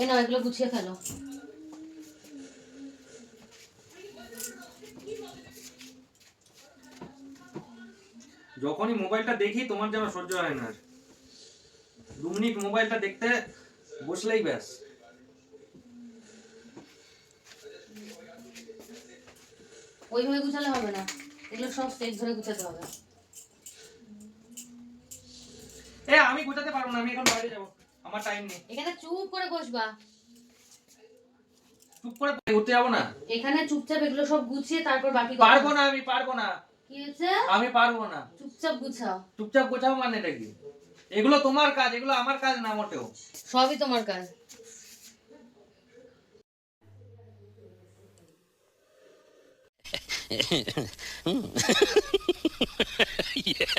এ না, এগুলো গুছিয়ে ফেলো। যখনই মোবাইলটা দেখি তোমার যেন সহ্য হয় না। 2 মিনিট মোবাইলটা দেখতে বসলেই ব্যাস। ওইভাবে গুছালে হবে না, এগুলো সব স্টেজ ধরে গুছাতে হবে। আমি গোছাতে পারবো না, আমি এখন বাইরে যাবো, আমার টাইম নেই। এখানে চুপ করে বসবা। চুপ করে ঘুরতে যাবো না, এখানে চুপচাপ এগুলো সব গুছিয়ে তারপর বাকি পারবো না, আমি পারবো না। কি হয়েছে? আমি পারবো না। চুপচাপ গুছাও। চুপচাপ গোছাবো মানে এটা কি? এগুলো তোমার কাজ, এগুলো আমার কাজ না মোটেও। সবই তোমার কাজ। Yeah.